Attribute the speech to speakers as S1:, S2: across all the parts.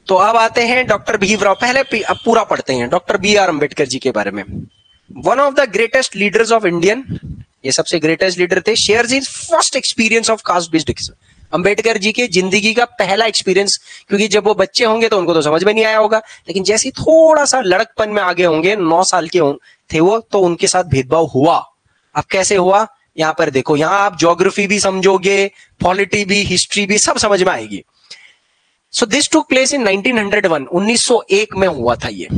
S1: तो अब आते हैं डॉक्टर भीमराव, पहले अब पूरा पढ़ते हैं doctor B R Ambedkar ji के बारे में। One of the greatest leaders of Indian, ये सबसे ग्रेटेस्ट लीडर थे। Shares his first experience of caste based. Ambedkar ji के जिंदगी का पहला एक्सपीरियंस, क्योंकि जब वो बच्चे होंगे तो उनको तो समझ में नहीं आया होगा, लेकिन जैसे थोड़ा सा लड़कपन में आगे होंगे, 9 साल के थे वो, तो उनके साथ भेदभाव हुआ। अब कैसे हुआ यहां पर देखो, यहां आप ज्योग्राफी भी समझोगे, पॉलिटी भी, हिस्ट्री भी, सब समझ में आएगी। So this took place in 1901, 1901 में हुआ था ये,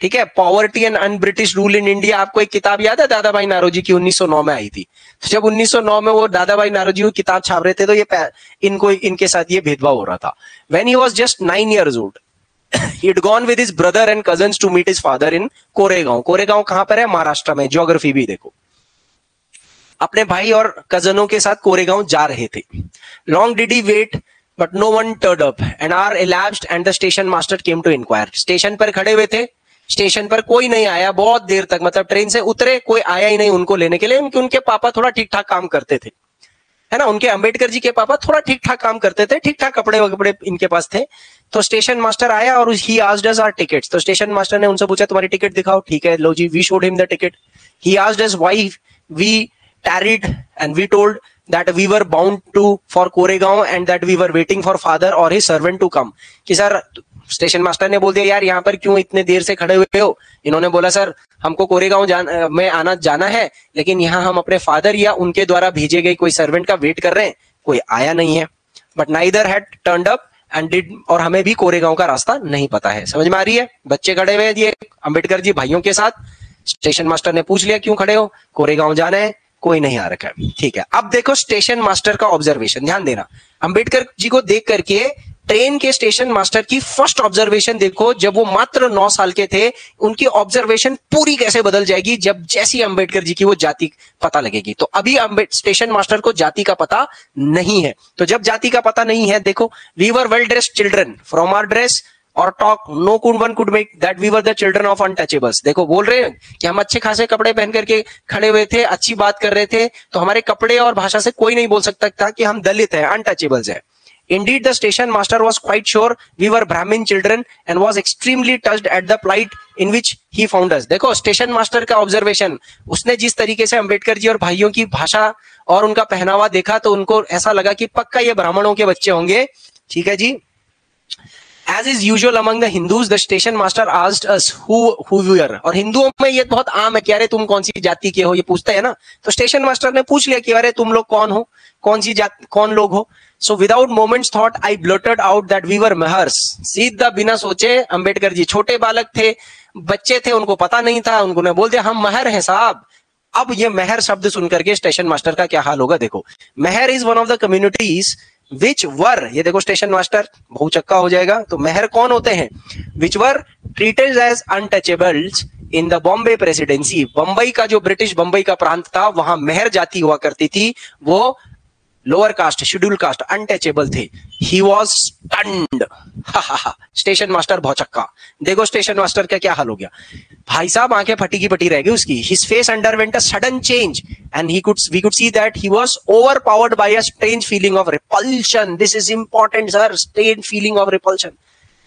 S1: ठीक है। Poverty and un British rule in India, आपको एक किताब याद है दादा भाई नारोजी की, 1909 में आई थी। तो जब 1909 में वो दादा भाई नारोजी को किताब छाप रहे थे, तो ये इनके साथ ये भेदभाव हो रहा था। When he was just 9 years old, he had gone with his brother and cousins to meet his father in Koregaon. Koregaon कहां पर है? महाराष्ट्र में। ज्योग्राफी भी देखो, अपने भाई और कजनों के साथ कोरेगांव जा रहे थे। Long did he wait but no one turned up and hour elapsed and the station master came to inquire. Station पर खड़े हुए थे, स्टेशन पर कोई नहीं आया बहुत देर तक, मतलब ट्रेन से उतरे कोई आया ही नहीं उनको लेने के लिए, क्योंकि उनके पापा थोड़ा ठीक ठाक काम करते थे, है ना। उनके अंबेडकर जी के पापा थोड़ा ठीक ठाक काम करते थे, ठीक ठाक कपड़े इनके पास थे। तो स्टेशन मास्टर आया और he asked us our tickets. तो स्टेशन मास्टर ने उनसे पूछा तुम्हारी टिकट दिखाओ। ठीक है, लो जी, we showed him the ticket. He asked us why we tarried and we told that we were bound to for Koregaon and that we were waiting for father or his servant to come। कि sir, station master ने बोल दिया यार यहाँ पर क्यों इतने देर से खड़े हुए हो? इन्होंने बोला सर हमको कोरेगांव में आना जाना है, लेकिन यहाँ हम अपने फादर या उनके द्वारा भेजे गए कोई सर्वेंट का वेट कर रहे हैं, कोई आया नहीं है। But neither had turned up and did, और हमें भी कोरेगांव का रास्ता नहीं पता है। समझ में आ रही है? बच्चे खड़े हुए ये अंबेडकर जी भाइयों के साथ, स्टेशन मास्टर ने पूछ लिया क्यों खड़े हो? कोरेगांव जाना है, कोई नहीं आ रखा है। ठीक है, अब देखो स्टेशन मास्टर का ऑब्जर्वेशन, ध्यान देना। अंबेडकर जी को देख करके ट्रेन के स्टेशन मास्टर की फर्स्ट ऑब्जर्वेशन देखो, जब वो मात्र 9 साल के थे, उनकी ऑब्जर्वेशन पूरी कैसे बदल जाएगी जब जैसी अंबेडकर जी की वो जाति पता लगेगी। तो अभी स्टेशन मास्टर को जाति का पता नहीं है, तो जब जाति का पता नहीं है, देखो, we were well dressed children from our dress और talk no one could make that we were the children of untouchables. देखो बोल रहे हैं कि हम अच्छे खासे कपड़े पहन करके खड़े हुए थे, अच्छी बात कर रहे थे, तो हमारे कपड़े और भाषा से कोई नहीं बोल सकता था कि हम दलित हैं, अनटचेबल्स हैं। Indeed, the station master was quite sure we were Brahmin children and was extremely touched at the plight in which he found us। देखो स्टेशन मास्टर का ऑब्जर्वेशन, उसने जिस तरीके से अंबेडकर जी और भाइयों की भाषा और उनका पहनावा देखा, तो उनको ऐसा लगा कि पक्का ये ब्राह्मणों के बच्चे होंगे। ठीक है जी। As is usual among the Hindus, the station master asked us who we are। और हिंदुओं में ये बहुत आम है कि अरे तुम कौन सी जाति के हो, ये पूछते हैं ना। तो स्टेशन मास्टर ने पूछ लिया कि अरे तुम लोग कौन हो, कौन सी जाति, कौन लोग हो। So without moment's thought, I blurted out that we were Mahars। सीधा बिना सोचे, अंबेडकर जी छोटे बालक थे, बच्चे थे, उनको पता नहीं था, उन्होंने बोल दिया हम महर हैं साहब। अब ये महर शब्द सुनकर के स्टेशन मास्टर का क्या हाल होगा देखो। Mahar is one of the communities which were, ये देखो स्टेशन मास्टर बहुचक्का हो जाएगा। तो महर कौन होते हैं? Which were treated as untouchables in the Bombay presidency. Bambai का जो ब्रिटिश बंबई का प्रांत था, वहां महर जाति हुआ करती थी, वो lower caste, scheduled caste, untouchable थे। He was stunned. Station master भौचक्का। देखो स्टेशन मास्टर का क्या हाल हो गया भाई साहब, आंखें फटी की पटी रह गई उसकी। His face underwent a sudden change and we could see that he was overpowered by a strange feeling of repulsion. This is important sir, strange feeling of repulsion.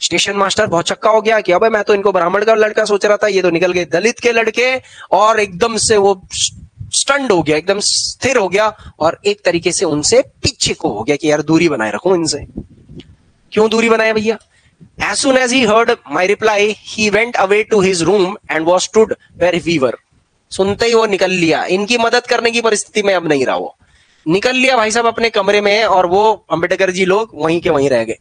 S1: Station master भौचक्का हो गया कि अबे मैं तो इनको ब्राह्मण का लड़का सोच रहा था, ये तो निकल गए दलित के लड़के। और एकदम से वो स्टंड हो गया, एकदम स्थिर हो गया, और एक तरीके से उनसे पीछे को हो गया कि यार दूरी बनाए रखूं इनसे। क्यों दूरी बनाए भैया? As soon as he heard my reply, he went away to his room and was stood where we were। सुनते ही वो निकल लिया, इनकी मदद करने की परिस्थिति में अब नहीं रहा, वो निकल लिया भाई साहब अपने कमरे में, और वो अंबेडकर जी लोग वहीं के वहीं रह गए।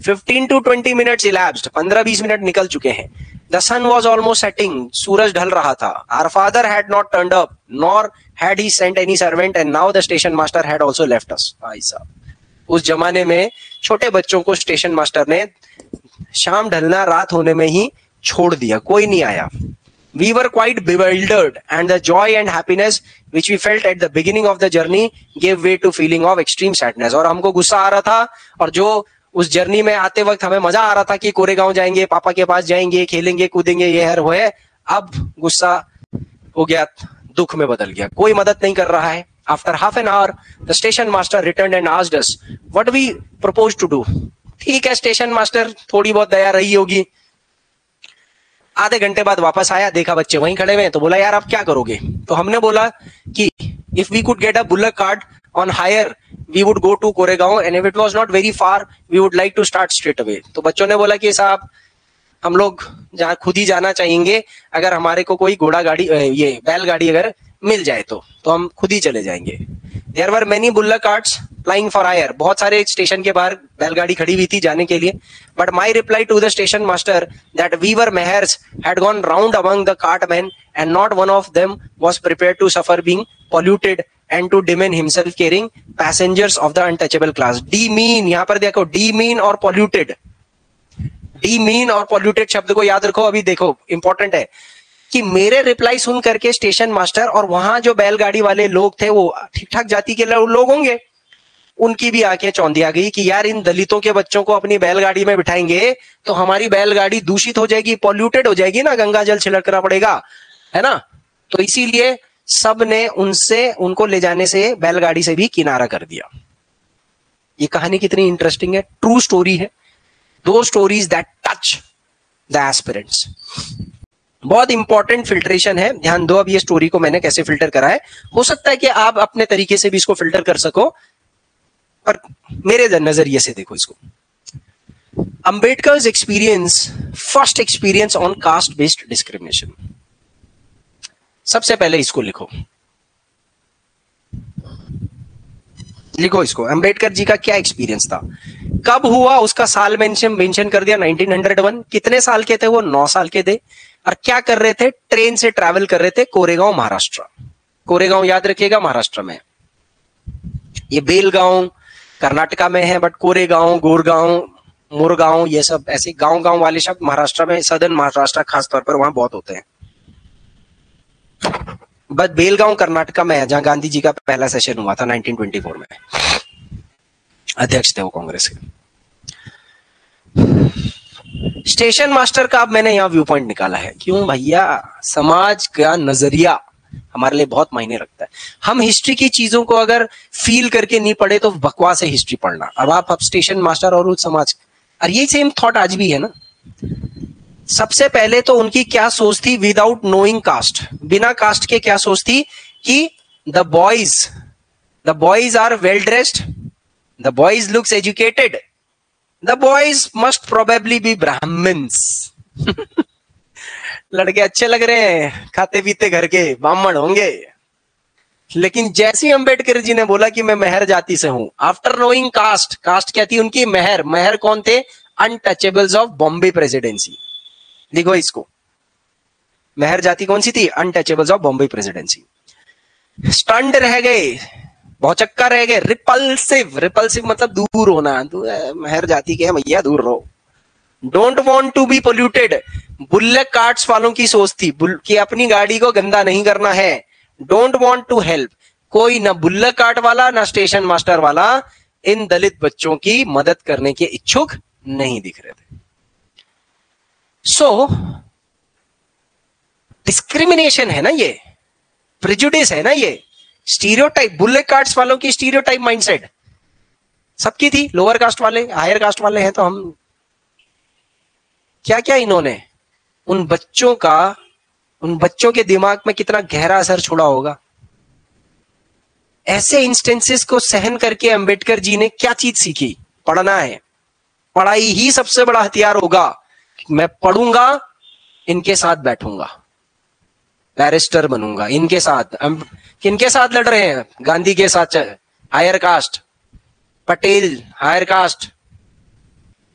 S1: 15 to 20 minutes elapsed, 15-20 मिनट निकल चुके हैं। The sun was almost setting, सूरज ढल रहा था। Our father had not turned up, nor had he sent any servant, and now the station master had also left us। भाई साहब, उस जमाने में छोटे बच्चों को स्टेशन मास्टर ने शाम ढलना, रात होने में ही छोड़ दिया, कोई नहीं आया। We were quite bewildered, and the joy and happiness which we felt at the beginning of the journey gave way to feeling of extreme sadness। और हमको गुस्सा आ रहा था, और जो उस जर्नी में आते वक्त हमें मजा आ रहा था कि कोरेगांव जाएंगे, पापा के पास जाएंगे, खेलेंगे कूदेंगे, ये हर वो है, अब गुस्सा हो गया, दुख में बदल गया, कोई मदद नहीं कर रहा है। After half an hour, the station master returned and asked us what we proposed to do। ठीक है, स्टेशन मास्टर थोड़ी बहुत दया रही होगी। आधे घंटे बाद वापस आया, देखा बच्चे वहीं खड़े हुए हैं, तो बोला यार आप क्या करोगे? तो हमने बोला कि if we could get a bullock cart on hire we would go to Koregaon and if it was not very far we would like to start straight away. तो बच्चों ने बोला कि साहब हम लोग जहाँ खुद ही जाना चाहेंगे, अगर हमारे को कोई घोड़ा गाड़ी ये बैलगाड़ी अगर मिल जाए तो हम खुद ही चले जाएंगे। There were many bullock carts plying for hire, बहुत सारे स्टेशन के बाहर बैलगाड़ी खड़ी हुई थी जाने के लिए। But my reply to the station master that we were Mahars had gone round among the cartmen and not one of them was prepared to suffer being polluted and to demean himself carrying passengers of the untouchable class. demean, यहां पर देखो demean और polluted, demean और polluted शब्द को याद रखो। अभी देखो इंपॉर्टेंट है कि मेरे रिप्लाई सुन करके स्टेशन मास्टर और वहां जो बैलगाड़ी वाले लोग थे वो ठीक ठाक जाति के लोग होंगे, उनकी भी आंखें चौंधी आ गई कि यार इन दलितों के बच्चों को अपनी बैलगाड़ी में बिठाएंगे तो हमारी बैलगाड़ी दूषित हो जाएगी, पॉल्यूटेड हो जाएगी ना, गंगा जल छिड़कना पड़ेगा, है ना। तो इसीलिए सब ने उनको ले जाने से बैलगाड़ी से भी किनारा कर दिया। ये कहानी कितनी इंटरेस्टिंग है, ट्रू स्टोरी है, दो stories that touch the aspirants. बहुत इंपॉर्टेंट फिल्ट्रेशन है, ध्यान दो। अब ये स्टोरी को मैंने कैसे फिल्टर करा है, हो सकता है कि आप अपने तरीके से भी इसको फिल्टर कर सको, पर मेरे नजरिए से देखो इसको। Ambedkar's experience, first experience on caste based discrimination. सबसे पहले इसको लिखो, लिखो इसको, अंबेडकर जी का क्या एक्सपीरियंस था, कब हुआ, उसका साल मेंशन कर दिया 1901। कितने साल के थे वो? 9 साल के थे। और क्या कर रहे थे? ट्रेन से ट्रैवल कर रहे थे कोरेगांव महाराष्ट्र। कोरेगांव याद रखिएगा महाराष्ट्र में, ये बेलगांव कर्नाटका में है, बट कोरेगांव, गोरगांव, मुरगांव, ये सब ऐसे गांव गांव वाले शब्द महाराष्ट्र में, सदर्न महाराष्ट्र खासतौर पर वहां बहुत होते हैं। बस बेलगांव कर्नाटका में है, जहां गांधी जी का पहला सेशन हुआ था 1924 में, अध्यक्ष थे वो कांग्रेस के। स्टेशन मास्टर का अब मैंने यहाँ व्यू पॉइंट निकाला है। क्यों भैया? समाज का नजरिया हमारे लिए बहुत मायने रखता है। हम हिस्ट्री की चीजों को अगर फील करके नहीं पढ़े तो बकवास है हिस्ट्री पढ़ना। अब स्टेशन मास्टर और उस समाज, और ये सेम थॉट आज भी है ना। सबसे पहले तो उनकी क्या सोच थी, विदाउट नोइंग कास्ट, बिना कास्ट के क्या सोच थी कि the boys are well dressed, the boys looks educated, the boys must probably be Brahmins. लड़के अच्छे लग रहे हैं, खाते पीते घर के, ब्राह्मण होंगे। लेकिन जैसे अंबेडकर जी ने बोला कि मैं मेहर जाति से हूं, आफ्टर नोइंग कास्ट, कास्ट क्या थी उनकी? मेहर। मेहर कौन थे? Untouchables of Bombay presidency. देखो इसको, मेहर जाति कौन सी थी? Untouchables of Bombay presidency. Stunned रह गए, भौचक्का रह गए, रिपल्सिव, रिपल्सिव मतलब दूर होना, मेहर जाति के भैया दूर रहो। Don't want to be polluted, bullock carts वालों की सोच थी कि अपनी गाड़ी को गंदा नहीं करना है। डोंट वांट टू हेल्प, कोई ना बुल्लक कार्ट वाला ना स्टेशन मास्टर वाला इन दलित बच्चों की मदद करने के इच्छुक नहीं दिख रहे थे। सो डिस्क्रिमिनेशन है ना ये, प्रेजुडिस है ना ये, स्टीरियोटाइप, बुल्लक कार्ट्स वालों की स्टीरियोटाइप माइंडसेट सबकी थी। लोअर कास्ट वाले, हायर कास्ट वाले हैं तो हम क्या क्या इन्होंने उन बच्चों के दिमाग में कितना गहरा असर छोड़ा होगा। ऐसे इंस्टेंसेस को सहन करके अंबेडकर जी ने क्या चीज सीखी? पढ़ना है। पढ़ाई ही सबसे बड़ा हथियार होगा। मैं पढ़ूंगा, इनके साथ बैठूंगा, बैरिस्टर बनूंगा इनके साथ। किनके साथ लड़ रहे हैं? गांधी के साथ, higher caste, Patel higher caste,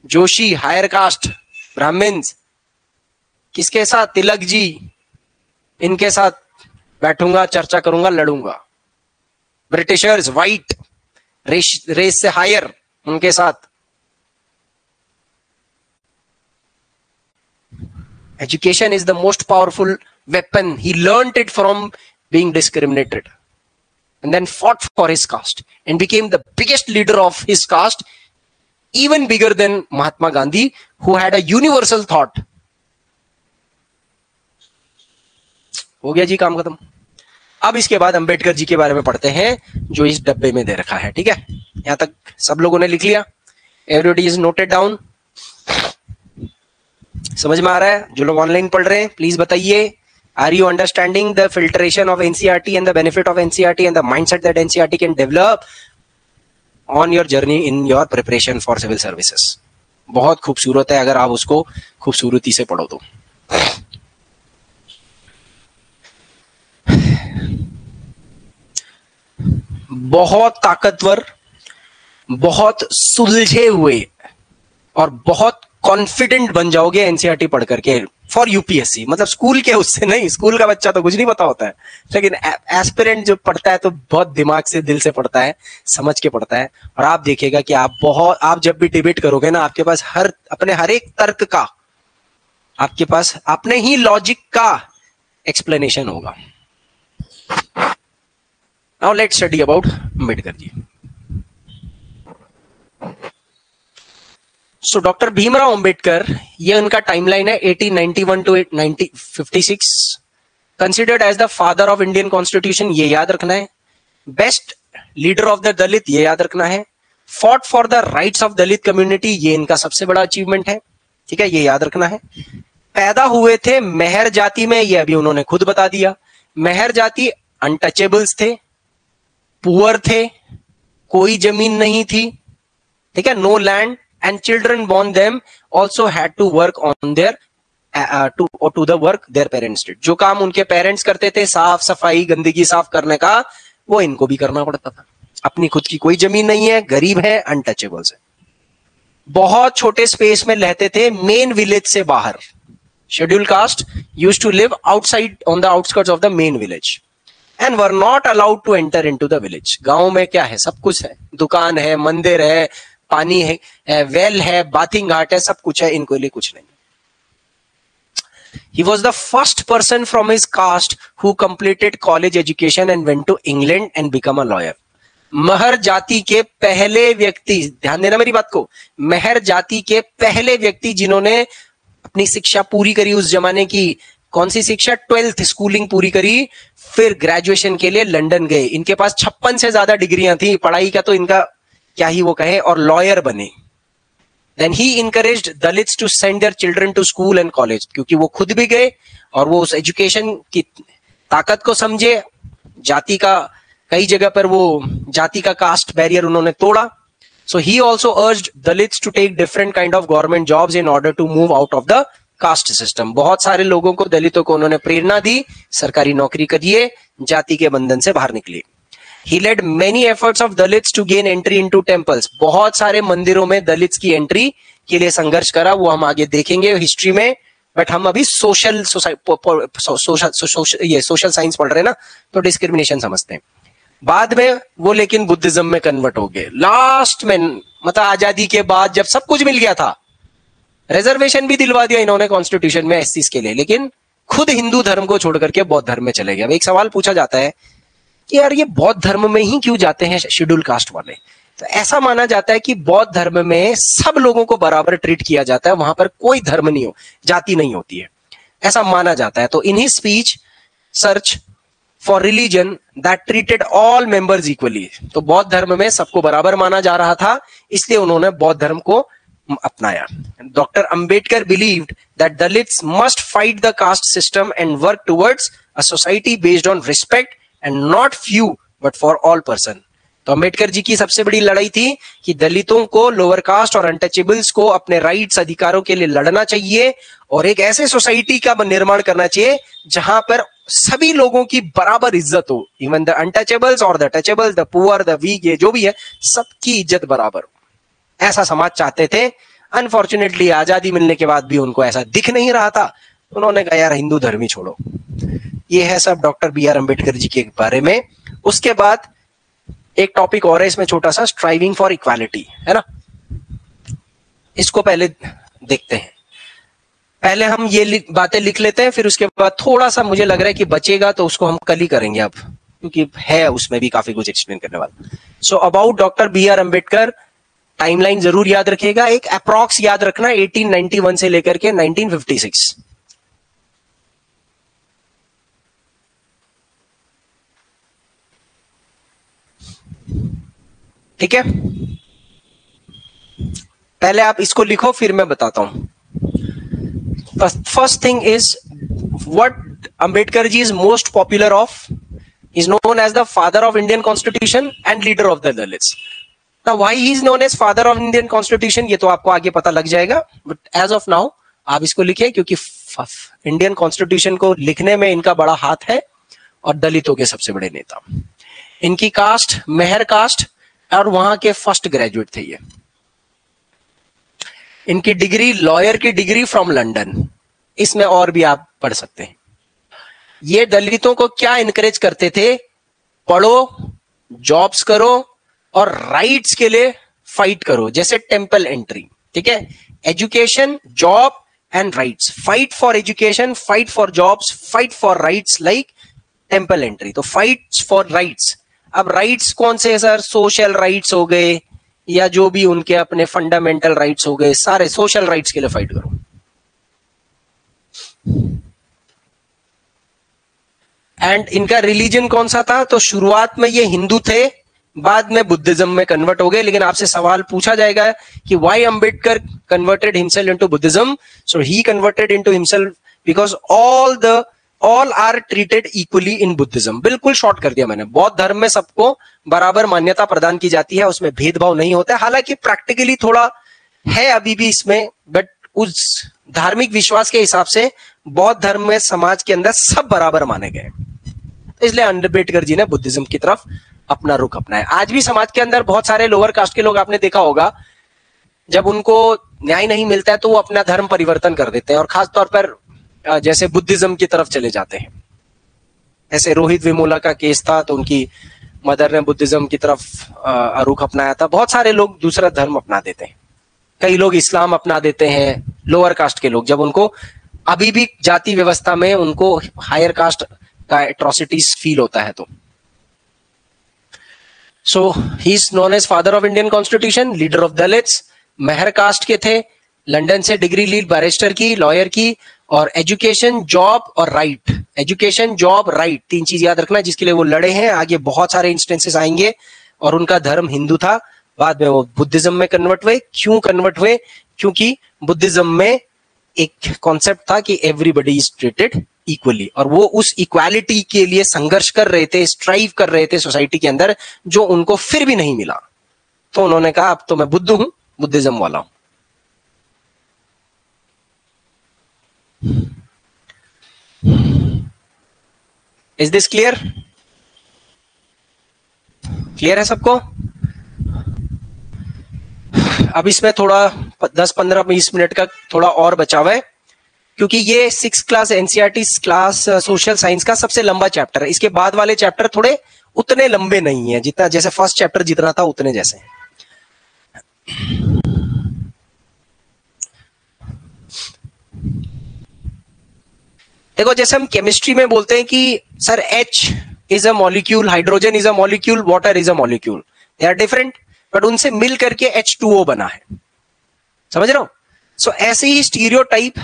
S1: Joshi higher caste, Brahmins. किसके साथ? तिलक जी, इनके साथ बैठूंगा, चर्चा करूंगा, लड़ूंगा। ब्रिटिशर्स, व्हाइट रेस से हायर, उनके साथ। Education is the most powerful weapon. He learnt it from being discriminated and then fought for his caste and became the biggest leader of his caste, even bigger than Mahatma Gandhi, who had a universal thought. हो गया जी, काम खत्म। अब इसके बाद अंबेडकर जी के बारे में पढ़ते हैं जो इस डब्बे में दे रखा है। ठीक है, यहां तक सब लोगों ने लिख लिया। Everybody is noted down? समझ में आ रहा है? जो लोग ऑनलाइन पढ़ रहे हैं प्लीज बताइए, are you understanding the filtration of NCERT and the benefit of NCERT and the mindset that NCERT can develop on your journey in your preparation for civil services? बहुत खूबसूरत है अगर आप उसको खूबसूरती से पढ़ो तो। बहुत ताकतवर, बहुत सुलझे हुए और बहुत कॉन्फिडेंट बन जाओगे एनसीईआरटी पढ़ करके फॉर यूपीएससी। मतलब स्कूल के उससे नहीं, स्कूल का बच्चा तो कुछ नहीं पता होता है, लेकिन एस्पिरेंट जो पढ़ता है तो बहुत दिमाग से, दिल से पढ़ता है, समझ के पढ़ता है। और आप देखिएगा कि आप जब भी डिबेट करोगे ना, आपके पास अपने हर एक तर्क का, आपके पास अपने ही लॉजिक का एक्सप्लेनेशन होगा। Now let's study about Ambedkar ji. So doctor Bhimrao Ambedkar, ये उनका टाइमलाइन है 1891 to 1956। Considered as the father of Indian constitution, ये याद रखना है। Best leader of the Dalit, ये याद रखना है। Fought for the rights of Dalit community, ये इनका सबसे बड़ा अचीवमेंट है, ठीक है, ये याद रखना है। पैदा हुए थे मेहर जाति में, ये अभी उन्होंने खुद बता दिया। मेहर जाति अनटचेबल्स थे, पुअर थे, कोई जमीन नहीं थी, ठीक है, no land, and children born them also had to work on there to the work their parents did. जो काम उनके पेरेंट्स करते थे, साफ सफाई, गंदगी साफ करने का, वो इनको भी करना पड़ता था। अपनी खुद की कोई जमीन नहीं है, गरीब है, अनटचेबल्स है। बहुत छोटे स्पेस में रहते थे, मेन विलेज से बाहर। Schedule caste used to live outside on the outskirts of the main village and were not allowed to enter into the village. गांव में क्या है? सब कुछ है, दुकान है, मंदिर है, पानी है, वेल है, बाथिंग घाट है, सब कुछ है, इनको लिए कुछ नहीं। He was the first person from his caste who completed college education and went to England and become a lawyer. महर जाति के पहले व्यक्ति, ध्यान देना मेरी बात को, महर जाति के पहले व्यक्ति जिन्होंने अपनी शिक्षा पूरी करी उस जमाने की। कौन सी शिक्षा? 12th स्कूलिंग पूरी करी, फिर ग्रेजुएशन के लिए लंदन गए। इनके पास 56 से ज्यादा डिग्रियां थी, पढ़ाई का तो इनका क्या ही वो कहे, और लॉयर बने। Then he encouraged Dalits to send their children to school and college, क्योंकि वो खुद भी गए और वो उस एजुकेशन की ताकत को समझे। जाति का कई जगह पर वो जाति का कास्ट बैरियर उन्होंने तोड़ा। So he also urged Dalits to take different kind of government jobs in order to move out of the caste system. बहुत सारे लोगों को, दलितों को उन्होंने प्रेरणा दी, सरकारी नौकरी करिए, जाति के बंधन से बाहर निकलिए। He led many efforts of Dalits to gain entry into temples. बहुत सारे मंदिरों में दलित्स की एंट्री के लिए संघर्ष करा, वो हम आगे देखेंगे हिस्ट्री में। बट हम अभी सोशल साइंस पढ़ रहे हैं ना, तो डिस्क्रिमिनेशन समझते हैं। बाद में वो लेकिन बुद्धिज्म में कन्वर्ट हो गए। लास्ट में, मतलब आजादी के बाद जब सब कुछ मिल गया था, रिजर्वेशन भी दिलवा दिया इन्होंने कॉन्स्टिट्यूशन में एससीज के लिए, लेकिन खुद हिंदू धर्म को छोड़ करके बौद्ध धर्म में चले गए। अब एक सवाल पूछा जाता है कि यार ये बौद्ध धर्म में ही क्यों जाते हैं शेड्यूल कास्ट वाले? तो ऐसा माना जाता है कि बौद्ध धर्म में सब लोगों को बराबर ट्रीट किया जाता है, वहां पर कोई धर्म नहीं हो, जाति नहीं होती है, ऐसा माना जाता है। तो in his speech search for religion that treated all members equally, तो बौद्ध धर्म में सबको बराबर माना जा रहा था, इसलिए उन्होंने बौद्ध धर्म को अपनाया। Doctor Ambedkar believed that Dalits must fight the caste system and work towards a society based on respect and not few but for all person. तो अंबेडकर जी की सबसे बड़ी लड़ाई थी कि दलितों को, लोअर कास्ट और अनटचेबल्स को अपने राइट्स, अधिकारों के लिए लड़ना चाहिए और एक ऐसे सोसाइटी का निर्माण करना चाहिए जहां पर सभी लोगों की बराबर इज्जत हो, इवन द अनटचेबल्स और the touchables, the poor, the weak, ये जो भी है, सबकी इज्जत बराबर हो। ऐसा समाज चाहते थे। अनफॉर्चुनेटली आजादी मिलने के बाद भी उनको ऐसा दिख नहीं रहा था, उन्होंने कहा यार हिंदू धर्म ही छोड़ो। ये है सब doctor B R Ambedkar ji के बारे में। उसके बाद एक टॉपिक और है इसमें छोटा सा, स्ट्राइविंग फॉर इक्वालिटी, है ना, इसको पहले देखते हैं। पहले हम ये बातें लिख लेते हैं, फिर उसके बाद थोड़ा सा मुझे लग रहा है कि बचेगा तो उसको हम कल ही करेंगे अब, क्योंकि है उसमें भी काफी कुछ एक्सप्लेन करने वाला। So about doctor B R Ambedkar, timeline जरूर याद रखिएगा, एक अप्रॉक्स याद रखना, 1891 से लेकर के 1956। ठीक है, पहले आप इसको लिखो फिर मैं बताता हूं. First thing is what Ambedkar ji is most popular of, is known as the father of Indian Constitution and leader of the Dalits. Now why he is known as father of Indian Constitution ये तो आपको आगे पता लग जाएगा, but as of now आप इसको लिखिए क्योंकि इंडियन कॉन्स्टिट्यूशन को लिखने में इनका बड़ा हाथ है और दलितों के सबसे बड़े नेता. इनकी कास्ट मेहर कास्ट और वहां के फर्स्ट ग्रेजुएट थे ये. इनकी डिग्री लॉयर की डिग्री फ्रॉम लंदन, इसमें और भी आप पढ़ सकते हैं. ये दलितों को क्या इनकरेज करते थे, पढ़ो, जॉब्स करो और राइट्स के लिए फाइट करो, जैसे टेंपल एंट्री. ठीक है, education, job and rights. Fight for education, fight for jobs, fight for rights like temple entry. तो फाइट फॉर राइट्स. अब राइट्स कौन से है सर? सोशल राइट्स हो गए या जो भी उनके अपने फंडामेंटल राइट्स हो गए, सारे सोशल राइट्स के लिए फाइट करो. एंड इनका रिलीजन कौन सा था? तो शुरुआत में ये हिंदू थे, बाद में बुद्धिज्म में कन्वर्ट हो गए. लेकिन आपसे सवाल पूछा जाएगा कि why Ambedkar converted himself into Buddhism? So he converted into himself because all are treated equally in Buddhism. बिल्कुल शॉर्ट कर दिया मैंने. बौद्ध धर्म में सबको बराबर मान्यता प्रदान की जाती है, उसमें भेदभाव नहीं होता है. हालांकि प्रैक्टिकली थोड़ा है अभी भी इसमें, बट उस धार्मिक विश्वास के हिसाब से बौद्ध धर्म में समाज के अंदर सब बराबर माने गए. इसलिए अंबेडकर जी ने बुद्धिज्म की तरफ अपना रुख अपनाया. आज भी समाज के अंदर बहुत सारे लोअर कास्ट के लोग आपने देखा होगा, जब उनको न्याय नहीं मिलता है तो वो अपना धर्म परिवर्तन कर देते हैं और खास तौर पर जैसे बुद्धिज्म की तरफ चले जाते हैं. ऐसे रोहित वेमुला का केस था तो उनकी मदर ने बुद्धिज्म की तरफ रुख अपनाया था. बहुत सारे लोग दूसरा धर्म अपना देते हैं. कई लोग इस्लाम अपना देते हैं, लोअर कास्ट के लोग, जब उनको अभी भी जाति व्यवस्था में उनको हायर कास्ट का एट्रोसिटीज फील होता है. तो so he is known as father of Indian constitution, leader of Dalits, Mahar caste के थे, लंदन से डिग्री ली बैरिस्टर की, लॉयर की, और एजुकेशन, जॉब और राइट. एजुकेशन, जॉब, राइट, तीन चीज याद रखना जिसके लिए वो लड़े हैं. आगे बहुत सारे इंस्टेंसेस आएंगे. और उनका धर्म हिंदू था, बाद में वो बुद्धिज्म में कन्वर्ट हुए. क्यों कन्वर्ट हुए? क्योंकि बुद्धिज्म में एक कॉन्सेप्ट था कि एवरीबडी इज ट्रीटेड इक्वली, और वो उस इक्वालिटी के लिए संघर्ष कर रहे थे, स्ट्राइव कर रहे थे सोसाइटी के अंदर, जो उनको फिर भी नहीं मिला. तो उन्होंने कहा अब तो मैं बुद्ध हूं, बुद्धिज्म वाला हूं. Is this clear? क्लियर है सबको? अब इसमें थोड़ा 10-15-20 मिनट का थोड़ा और बचा हुआ है, क्योंकि ये 6th class NCERT class social science का सबसे लंबा चैप्टर है. इसके बाद वाले चैप्टर थोड़े उतने लंबे नहीं है, जितना जैसे फर्स्ट चैप्टर जितना था उतने जैसे हैं. देखो, जैसे हम केमिस्ट्री में बोलते हैं कि sir H is a molecule, hydrogen is a molecule, water is a molecule, they are different, but उनसे मिल करके H2O बना है. समझ रहे हो? सो ऐसे ही स्टीरियोटाइप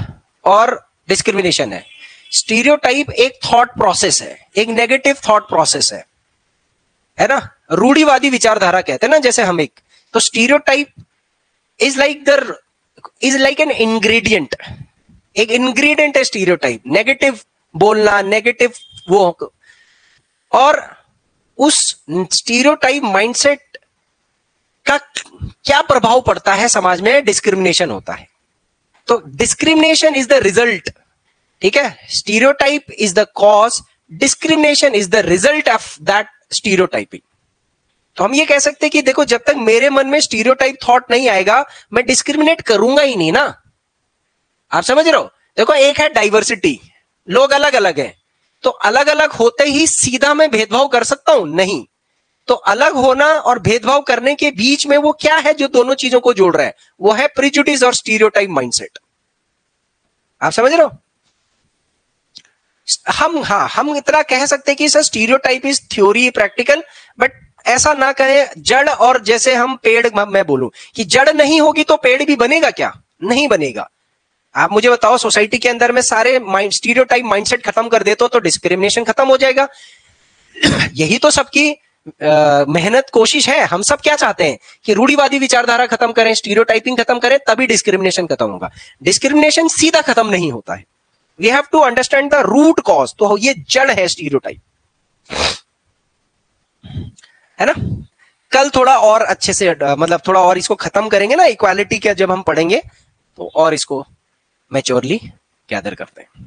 S1: और डिस्क्रिमिनेशन है. स्टीरियोटाइप एक थॉट प्रोसेस है, एक नेगेटिव थॉट प्रोसेस है ना. रूढ़िवादी विचारधारा कहते हैं ना जैसे हम एक. तो stereotype is like an ingredient. एक इंग्रेडिएंट है स्टीरियोटाइप. नेगेटिव बोलना, नेगेटिव वो, और उस स्टीरियोटाइप माइंडसेट का क्या प्रभाव पड़ता है समाज में? डिस्क्रिमिनेशन होता है. तो डिस्क्रिमिनेशन इज द रिजल्ट. ठीक है, stereotype is the cause, discrimination is the result of that stereotyping. तो हम ये कह सकते हैं कि देखो, जब तक मेरे मन में स्टीरियोटाइप थॉट नहीं आएगा, मैं डिस्क्रिमिनेट करूंगा ही नहीं ना. आप समझ रहे हो? देखो, एक है डाइवर्सिटी, लोग अलग अलग हैं, तो अलग अलग होते ही सीधा मैं भेदभाव कर सकता हूं? नहीं. तो अलग होना और भेदभाव करने के बीच में वो क्या है जो दोनों चीजों को जोड़ रहा है? वो है प्रिजुडिस और स्टीरियोटाइप माइंडसेट. आप समझ रहे हो? हम इतना कह सकते हैं कि sir stereotype is theory, practical, but ऐसा ना कहें जड़. और जैसे हम पेड़, मैं बोलूं कि जड़ नहीं होगी तो पेड़ भी बनेगा क्या? नहीं बनेगा. आप मुझे बताओ, सोसाइटी के अंदर में सारे स्टीरियोटाइप माइंडसेट खत्म कर देते हो तो डिस्क्रिमिनेशन खत्म हो जाएगा. यही तो सबकी मेहनत कोशिश है। हम सब क्या चाहते हैं कि रूढ़िवादी विचारधारा खत्म करें, स्टीरियोटाइपिंग खत्म करें, तभी डिस्क्रिमिनेशन खत्म होगा। डिस्क्रिमिनेशन सीधा खत्म नहीं होता है। We have to understand the root cause. तो ये जड़ है स्टीरियोटाइप, है ना। कल थोड़ा और अच्छे से मतलब थोड़ा और इसको खत्म करेंगे ना, इक्वालिटी का जब हम पढ़ेंगे तो और इसको मैच्योरली गैदर करते हैं।